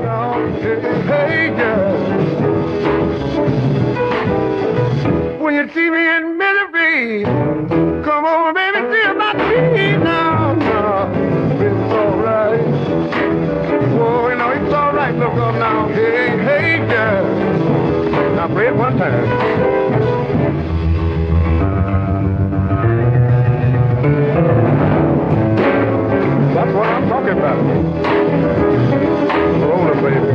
Hey, yeah. When you see me in misery, come on, baby, see about me now. No, it's alright. Oh, you know, it's alright. Look up now. Hey, hey, yeah. Now, play it one time. That's what I'm talking about. Roll it, baby.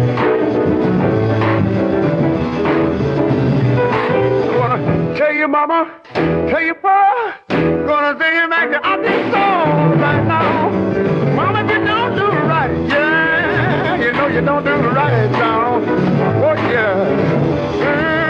Gonna tell you, mama, tell you, pa, gonna sing it back to this song right now. Mama, you don't do right, yeah. You know you don't do right now. Oh, yeah.